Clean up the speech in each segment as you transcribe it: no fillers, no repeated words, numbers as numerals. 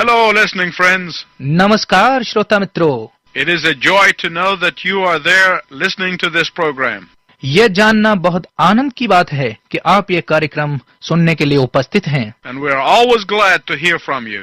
Hello, listening friends. नमस्कार श्रोता मित्रों, It is a joy to know that you are there listening to this program. यह जानना बहुत आनंद की बात है कि आप ये कार्यक्रम सुनने के लिए उपस्थित हैं And we are always glad to hear from you.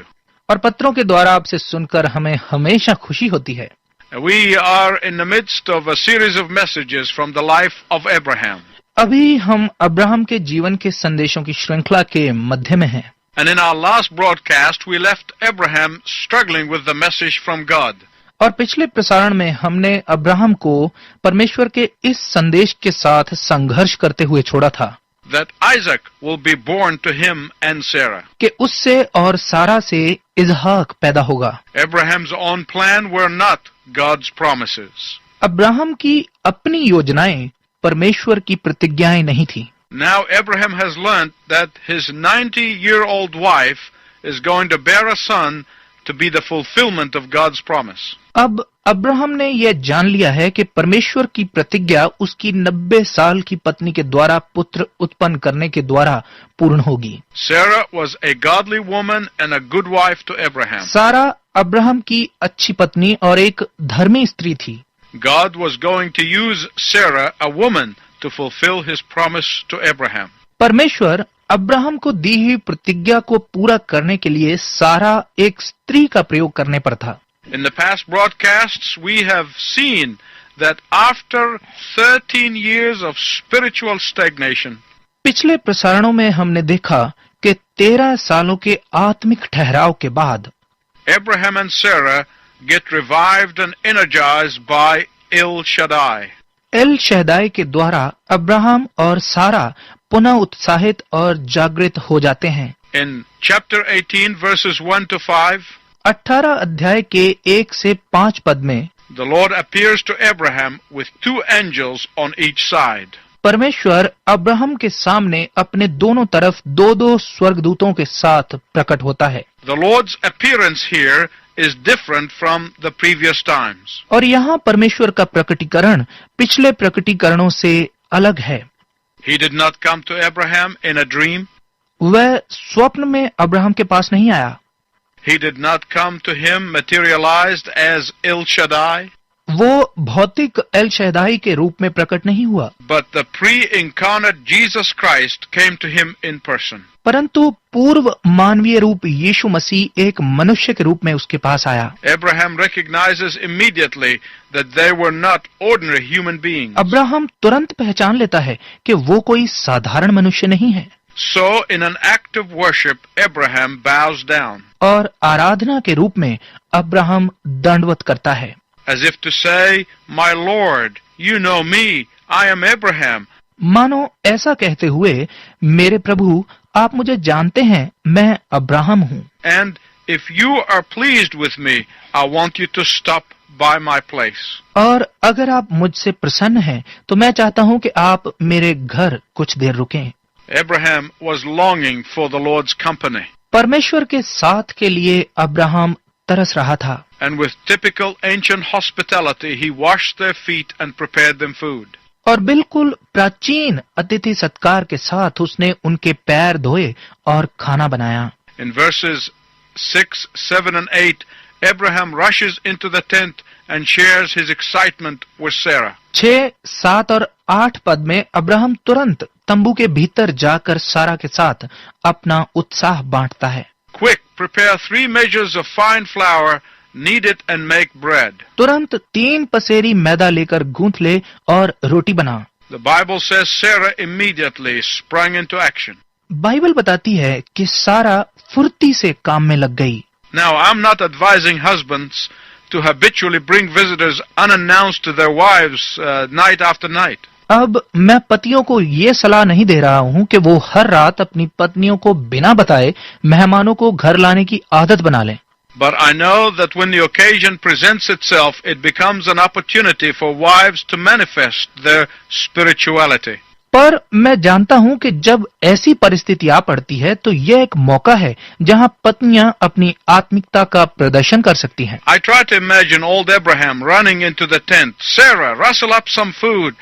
और पत्रों के द्वारा आपसे सुनकर हमें हमेशा खुशी होती है। We are in the midst of a series of messages from the life of Abraham. अभी हम अब्राहम के जीवन के संदेशों की श्रृंखला के मध्य में हैं। And in our last broadcast, we left Abraham struggling with the message from God. और पिछले प्रसारण में हमने अब्राहम को परमेश्वर के इस संदेश के साथ संघर्ष करते हुए छोड़ा था That Isaac will be born to him and Sarah. कि उससे और सारा से इसहाक पैदा होगा। Abraham's own plan were not God's promises. Abraham की अपनी योजनाएं परमेश्वर की प्रतिज्ञाएं नहीं थी। Now Abraham has learned that his 90-year-old wife is going to bear a son to be the fulfillment of God's promise. अब अब्राहम ने यह जान लिया है कि परमेश्वर की प्रतिज्ञा उसकी 90 साल की पत्नी के द्वारा पुत्र उत्पन्न करने के द्वारा पूर्ण होगी। Sarah was a godly woman and a good wife to Abraham. सारा अब्राहम की अच्छी पत्नी और एक धर्मी स्त्री थी। God was going to use Sarah, a woman, to fulfill his promise to Abraham. परमेश्वर अब्राहम को दी हुई प्रतिज्ञा को पूरा करने के लिए सारा एक स्त्री का प्रयोग करने पर था। In the past broadcasts, we have seen that after 13 years of spiritual stagnation, पिछले प्रसारणों में हमने देखा कि 13 सालों के आत्मिक ठहराव के बाद Abraham and Sarah get revived and energized by El Shaddai. El Shaddai के द्वारा अब्राहम और सारा पुनः उत्साहित और जागृत हो जाते हैं। In chapter 18, verses 1 to 5, 18 अध्याय के 1 से 5 पद में the Lord appears to Abraham with two angels on each side. परमेश्वर अब्राहम के सामने अपने दोनों तरफ दो दो स्वर्गदूतों के साथ प्रकट होता है। The Lord's appearance here is different from the previous times. और यहाँ परमेश्वर का प्रकटीकरण पिछले प्रकटीकरणों से अलग है। He did not come to Abraham in a dream. वह स्वप्न में अब्राहम के पास नहीं आया। He did not come to him materialized as El Shaddai. वो भौतिक एल शहदाई के रूप में प्रकट नहीं हुआ, But the pre-incarnate Jesus Christ came to him in person. परंतु पूर्व मानवीय रूप यीशु मसीह एक मनुष्य के रूप में उसके पास आया। Abraham recognizes immediately that they were not ordinary human beings. Abraham तुरंत पहचान लेता है कि वो कोई साधारण मनुष्य नहीं है। So, in an act of worship, Abraham bows down, और आराधना के रूप में अब्राहम दंडवत करता है। as if to say, "My Lord, you know me, I am Abraham." मानो ऐसा कहते हुए, मेरे प्रभु आप मुझे जानते हैं, मैं अब्राहम हूँ। And if you are pleased with me, I want you to stop by my place. और अगर आप मुझसे प्रसन्न हैं, तो मैं चाहता हूँ कि आप मेरे घर कुछ देर रुकें। Abraham was longing for the Lord's company. परमेश्वर के साथ के लिए अब्राहम तरस रहा था। And with typical ancient hospitality, he washed their feet and prepared them food. और बिल्कुल प्राचीन अतिथि सत्कार के साथ उसने उनके पैर धोए और खाना बनाया। In verses 6, 7, and 8, Abraham rushes into the tent and shares his excitement with Sarah. 6, 7 और 8 पद में अब्राहम तुरंत तंबू के भीतर जाकर सारा के साथ अपना उत्साह बांटता है। Quick, prepare 3 measures of fine flour, knead it and make bread. तुरंत 3 पसेरी मैदा लेकर गूंथ ले और रोटी बना। The Bible says Sarah immediately sprung into action. Bible बताती है कि सारा फुर्ती से काम में लग गई। Now, I'm not advising husbands to habitually bring visitors unannounced to their wives night after night. अब मैं पतियों को ये सलाह नहीं दे रहा हूँ कि वो हर रात अपनी पत्नियों को बिना बताए मेहमानों को घर लाने की आदत बना लें। But I know that when the occasion presents itself, it becomes an opportunity for wives to manifest their spirituality. पर मैं जानता हूँ कि जब ऐसी परिस्थिति आ पड़ती है तो यह एक मौका है जहाँ पत्नियां अपनी आत्मिकता का प्रदर्शन कर सकती हैं। I try to imagine old Abraham running into the tent. Sarah, rustle up some food.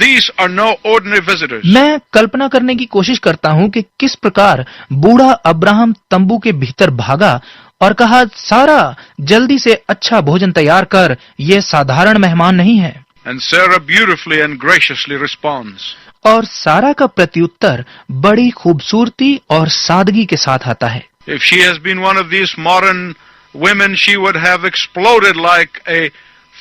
These are no ordinary visitors. मैं कल्पना करने की कोशिश करता हूँ कि किस प्रकार बूढ़ा अब्राहम तंबू के भीतर भागा और कहा, सारा जल्दी से अच्छा भोजन तैयार कर, ये साधारण मेहमान नहीं है। And Sarah beautifully and graciously responds. और सारा का प्रत्युत्तर बड़ी खूबसूरती और सादगी के साथ आता है। If she has been one of these modern women, she would have exploded like a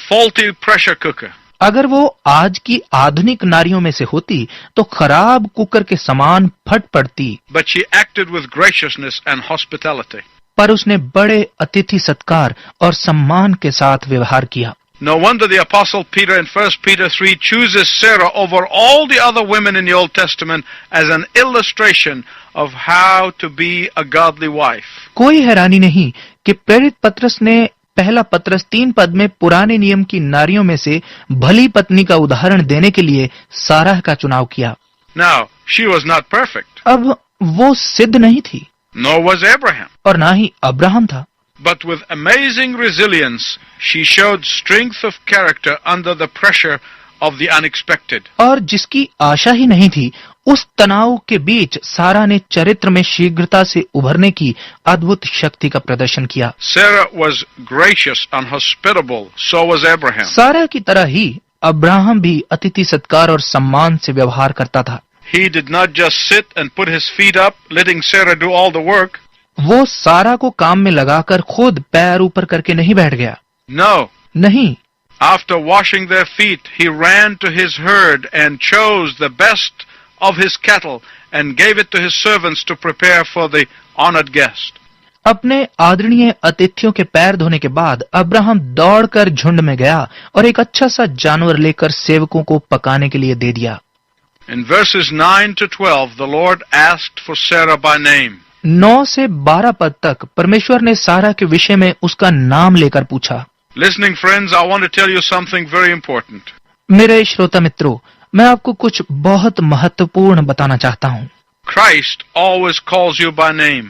faulty pressure cooker. अगर वो आज की आधुनिक नारियों में से होती तो खराब कुकर के समान फट पड़ती, But she acted with graciousness and hospitality. पर उसने बड़े अतिथि सत्कार और सम्मान के साथ व्यवहार किया। No wonder the Apostle Peter in 1 Peter 3 chooses Sarah over all the other women in the Old Testament as an illustration of how to be a godly wife. कोई हैरानी नहीं कि प्रेरित पत्रस ने पहला पत्रस 3 पद में पुराने नियम की नारियों में से भली पत्नी का उदाहरण देने के लिए साराह का चुनाव किया। Now, she was not perfect, अब वो सिद्ध नहीं थी nor was Abraham. और ना ही अब्राहम था, But with amazing resilience, she showed strength of character under the pressure of the unexpected. और जिसकी आशा ही नहीं थी, उस तनाव के बीच सारा ने चरित्र में शीघ्रता से उभरने की अद्भुत शक्ति का प्रदर्शन किया। Sarah was gracious and hospitable, so was Abraham. सारा की तरह ही अब्राहम भी अतिथि सत्कार और सम्मान से व्यवहार करता था। He did not just sit and put his feet up, letting Sarah do all the work. वो सारा को काम में लगाकर खुद पैर ऊपर करके नहीं बैठ गया। No. नहीं, After washing their feet, he ran to his herd and chose the best of his cattle and gave it to his servants to prepare for the honored guest. अपने आदरणीय अतिथियों के पैर धोने के बाद अब्राहम दौड़कर झुंड में गया और एक अच्छा सा जानवर लेकर सेवकों को पकाने के लिए दे दिया। In verses 9 to 12, the Lord asked for Sarah by name. 9 से 12 पद तक परमेश्वर ने सारा के विषय में उसका नाम लेकर पूछा। Listening friends, I want to tell you something very important. मेरे श्रोता मित्रों, मैं आपको कुछ बहुत महत्वपूर्ण बताना चाहता हूँ। Christ always calls you by name.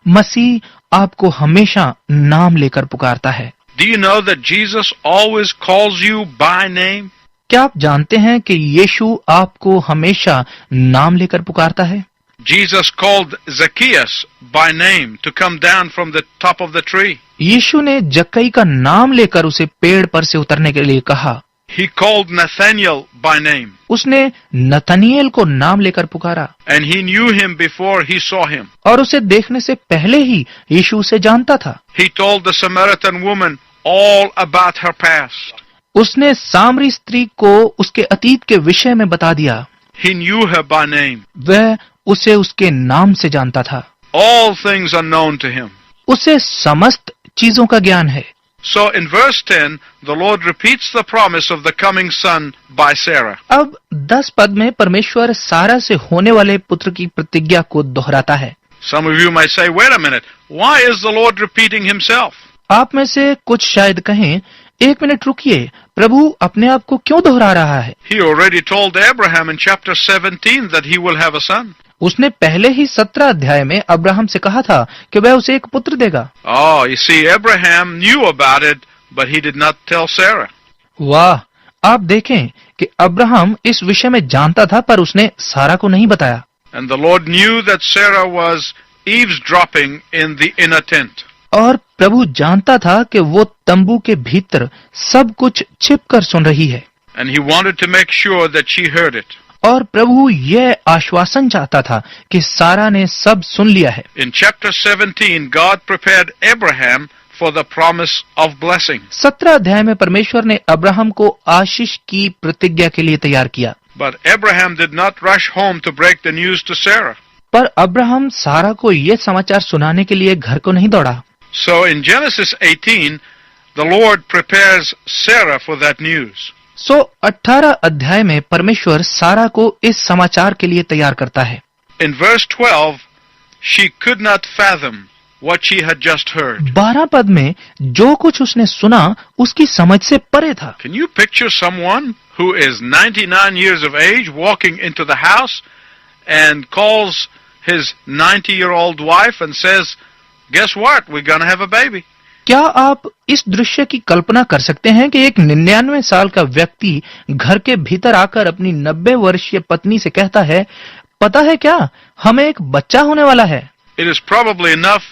मसीह आपको हमेशा नाम लेकर पुकारता है। Do you know that Jesus always calls you by name? क्या आप जानते हैं कि यीशु आपको हमेशा नाम लेकर पुकारता है? Jesus called Zacchaeus by name to come down from the top of the tree. यीशु ने जक्कई का नाम लेकर उसे पेड़ पर से उतरने के लिए कहा। He called Nathanael by name. उसने नतनिएल को नाम लेकर पुकारा And he knew him before he saw him. और उसे देखने से पहले ही यीशु उसे जानता था। He told the Samaritan woman all about her past. उसने सामरी स्त्री को उसके अतीत के विषय में बता दिया। He knew her by name. वह उसे उसके नाम से जानता था। All things are known to him. उसे समस्त चीजों का ज्ञान है। So in verse 10, the Lord repeats the promise of the coming son by Sarah. अब 10 पद में परमेश्वर सारा से होने वाले पुत्र की प्रतिज्ञा को दोहराता है। Some of you might say, wait a minute, why is the Lord repeating himself? आप में से कुछ शायद कहें, एक मिनट रुकिए, प्रभु अपने आप को क्यों दोहरा रहा है? He already told Abraham in chapter 17 that he will have a son. उसने पहले ही 17 अध्याय में अब्राहम से कहा था कि वह उसे एक पुत्र देगा। Oh, you see, Abraham knew about it, but he did not tell Sarah. वाह, आप देखें कि अब्राहम इस विषय में जानता था पर उसने सारा को नहीं बताया। And the Lord knew that Sarah was eavesdropping in the inner tent. और प्रभु जानता था कि वो तंबू के भीतर सब कुछ छिपकर सुन रही है। And he wanted to make sure that she heard it. और प्रभु यह आश्वासन चाहता था कि सारा ने सब सुन लिया है। In chapter 17, God prepared Abraham for the promise of blessing. 17 अध्याय में परमेश्वर ने अब्राहम को आशीष की प्रतिज्ञा के लिए तैयार किया। But Abraham did not rush home to break the news to Sarah. पर अब्राहम सारा को यह समाचार सुनाने के लिए घर को नहीं दौड़ा। So in Genesis 18, the Lord prepares Sarah for that news. 18 अध्याय में परमेश्वर सारा को इस समाचार के लिए तैयार करता है। In verse 12, she could not fathom what she had just heard. 12 पद में जो कुछ उसने सुना उसकी समझ से परे था। Can you picture someone who is 99 years of age walking into the house and calls his 90-year-old wife and says, "Guess what? We're going to have a baby." क्या आप इस दृश्य की कल्पना कर सकते हैं कि एक 99 साल का व्यक्ति घर के भीतर आकर अपनी 90 वर्षीय पत्नी से कहता है, पता है क्या, हमें एक बच्चा होने वाला है। It is probably enough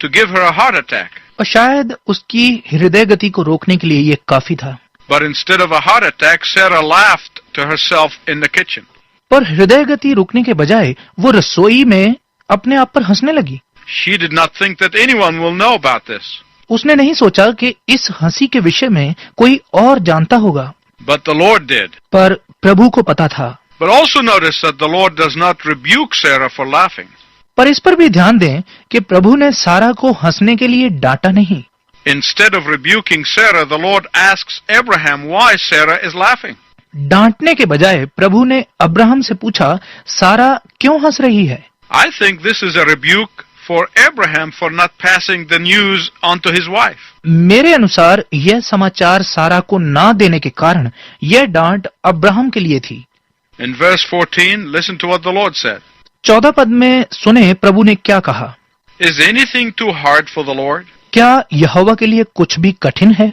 to give her a heart attack. और शायद उसकी हृदय गति को रोकने के लिए ये काफी था। But instead of a heart attack, Sarah laughed to herself in the kitchen. पर हृदय गति रुकने के बजाय वो रसोई में अपने आप पर हंसने लगी। She did not think that anyone will know about this. उसने नहीं सोचा कि इस हंसी के विषय में कोई और जानता होगा, But the Lord did. पर प्रभु को पता था। But also notice that the Lord does not rebuke Sarah for laughing. पर इस पर भी ध्यान दें कि प्रभु ने सारा को हंसने के लिए डांटा नहीं। Instead of rebuking Sarah, the Lord asks Abraham why Sarah is laughing. डांटने के बजाय प्रभु ने अब्राहम से पूछा, सारा क्यों हंस रही है? I think this is a rebuke for Abraham for not passing the news on to his wife. मेरे अनुसार यह समाचार सारा को ना देने के कारण यह डांट अब्राहम के लिए थी। In verse 14, listen to what the Lord said. 14 पद में सुने प्रभु ने क्या कहा। Is anything too hard for the Lord? क्या यहोवा के लिए कुछ भी कठिन है?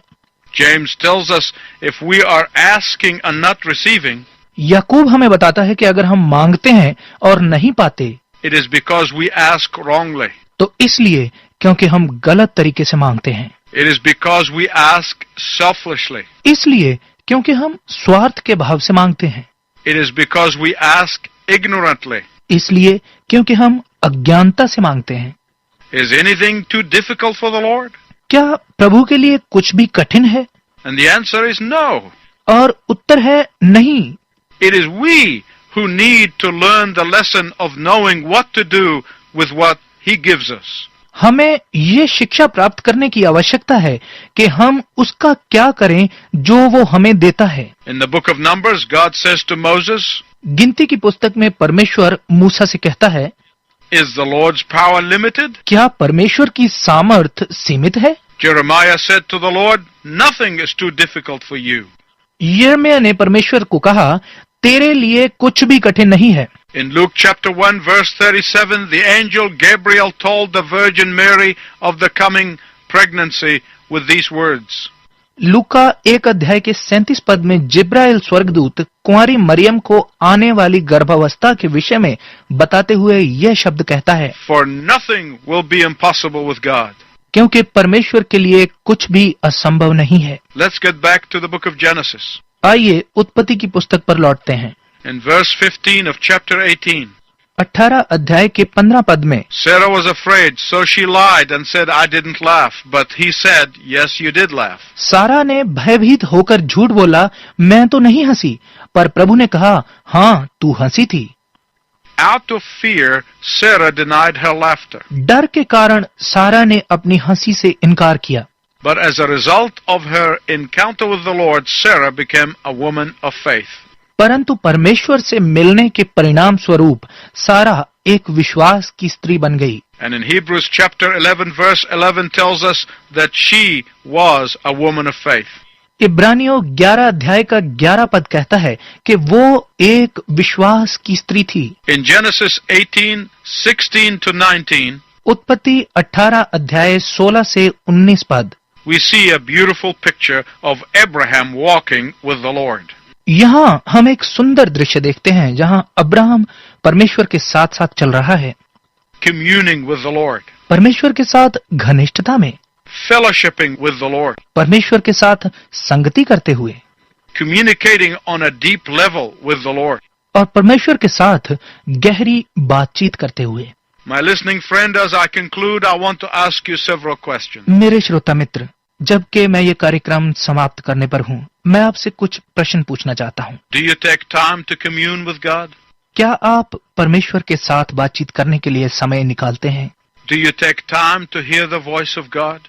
James tells us if we are asking and not receiving, याकूब हमें बताता है कि अगर हम मांगते हैं और नहीं पाते, it is because we ask wrongly. तो इसलिए क्योंकि हम गलत तरीके से मांगते हैं। It is because we ask selfishly. इसलिए क्योंकि हम स्वार्थ के भाव से मांगते हैं। It is because we ask ignorantly. इसलिए क्योंकि हम अज्ञानता से मांगते हैं। Is anything too difficult for the Lord? क्या प्रभु के लिए कुछ भी कठिन है? And the answer is no. और उत्तर है नहीं। It is we who need to learn the lesson of knowing what to do with what He gives us. हमें ये शिक्षा प्राप्त करने की आवश्यकता है कि हम उसका क्या करें जो वो हमें देता है। In the book of Numbers, God says to Moses, गिनती की पुस्तक में परमेश्वर मूसा से कहता है, Is the Lord's power limited? क्या परमेश्वर की सामर्थ सीमित है? Jeremiah said to the Lord, Nothing is too difficult for you. यिर्मयाह ने परमेश्वर को कहा, तेरे लिए कुछ भी कठिन नहीं है। In Luke chapter 1 verse 37, the angel Gabriel told the Virgin Mary of the coming pregnancy with these words. लूका 1 अध्याय के 37 पद में जिब्राइल स्वर्गदूत कुंवारी मरियम को आने वाली गर्भावस्था के विषय में बताते हुए यह शब्द कहता है, For nothing will be impossible with God. क्योंकि परमेश्वर के लिए कुछ भी असंभव नहीं है। Let's get back to the book of Genesis. आइए उत्पत्ति की पुस्तक पर लौटते हैं। In verse 15 of chapter 18, 18 अध्याय के 15 पद में Sarah was afraid, so she lied and said, I didn't laugh. But he said, Yes, you did laugh. सारा ने भयभीत होकर झूठ बोला, मैं तो नहीं हंसी, पर प्रभु ने कहा, हाँ तू हंसी थी। Out of fear, Sarah denied her laughter. डर के कारण सारा ने अपनी हंसी से इनकार किया। But as a result of her encounter with the Lord, Sarah became a woman of faith. परंतु परमेश्वर से मिलने के परिणाम स्वरूप सारा एक विश्वास की स्त्री बन गई। And in Hebrews chapter 11 verse 11 tells us that she was a woman of faith. इब्रानियों 11 अध्याय का 11 पद कहता है कि वो एक विश्वास की स्त्री थी। In Genesis 18:16 to 19, उत्पत्ति 18 अध्याय 16 से 19 पद we see a beautiful picture of Abraham walking with the Lord. यहाँ हम एक सुंदर दृश्य देखते हैं जहाँ अब्राहम परमेश्वर के साथ साथ चल रहा है, Communing with the Lord. परमेश्वर के साथ घनिष्ठता में, Fellowshipping with the Lord. परमेश्वर के साथ संगति करते हुए Communicating on a deep level with the Lord. और परमेश्वर के साथ गहरी बातचीत करते हुए। My listening friend, as I conclude, I want to ask you several questions. मेरे श्रोता मित्र, जबकि मैं ये कार्यक्रम समाप्त करने पर हूँ, मैं आपसे कुछ प्रश्न पूछना चाहता हूँ। Do you take time to commune with God? क्या आप परमेश्वर के साथ बातचीत करने के लिए समय निकालते हैं? Do you take time to hear the voice of God?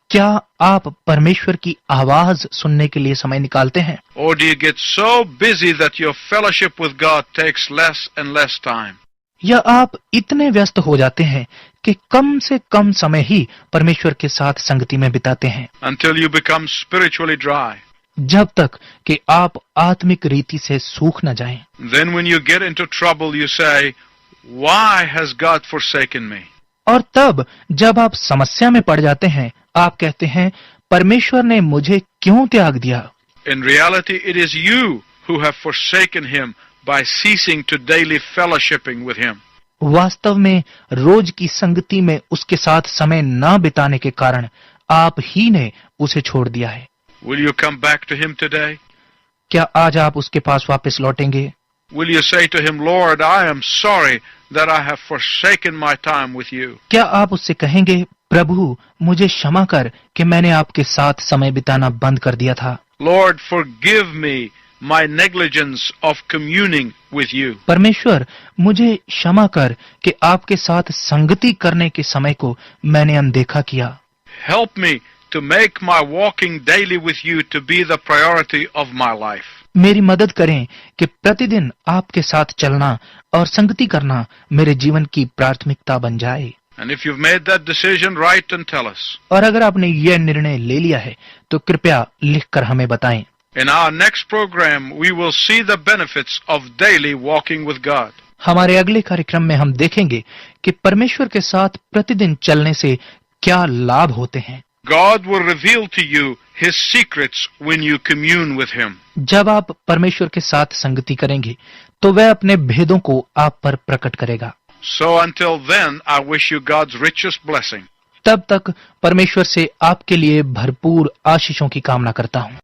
क्या आप परमेश्वर की आवाज सुनने के लिए समय निकालते हैं? Or do you get so busy that your fellowship with God takes less and less time? या आप इतने व्यस्त हो जाते हैं कि कम से कम समय ही परमेश्वर के साथ संगति में बिताते हैं, Until you become spiritually dry. जब तक कि आप आत्मिक रीति से सूख न जाएं। Then when you get into trouble, you say, Why has God forsaken me? और तब जब आप समस्या में पड़ जाते हैं, आप कहते हैं, परमेश्वर ने मुझे क्यों त्याग दिया? In reality, it is you who have forsaken Him by ceasing to daily fellowshipping with Him. वास्तव में रोज की संगति में उसके साथ समय न बिताने के कारण आप ही ने उसे छोड़ दिया है। Will you come back to him today? क्या आज आप उसके पास वापस लौटेंगे? Will you say to him, Lord, I am sorry that I have forsaken my time with you. क्या आप उससे कहेंगे, प्रभु मुझे क्षमा कर कि मैंने आपके साथ समय बिताना बंद कर दिया था। Lord, forgive me my negligence of communing with you. परमेश्वर मुझे क्षमा कर कि आपके साथ संगति करने के समय को मैंने अनदेखा किया। Help me to make my walking daily with you to be the priority of my life. मेरी मदद करें कि प्रतिदिन आपके साथ चलना और संगति करना मेरे जीवन की प्राथमिकता बन जाए। And if you've made that decision, write and tell us. और अगर आपने यह निर्णय ले लिया है तो कृपया लिखकर हमें बताएं। In our next program, we will see the benefits of daily walking with God. हमारे अगले कार्यक्रम में हम देखेंगे कि परमेश्वर के साथ प्रतिदिन चलने से क्या लाभ होते हैं। God will reveal to you His secrets when you commune with Him. जब आप परमेश्वर के साथ संगति करेंगे तो वह अपने भेदों को आप पर प्रकट करेगा। So until then, I wish you God's richest blessing. तब तक परमेश्वर से आपके लिए भरपूर आशीषों की कामना करता हूँ।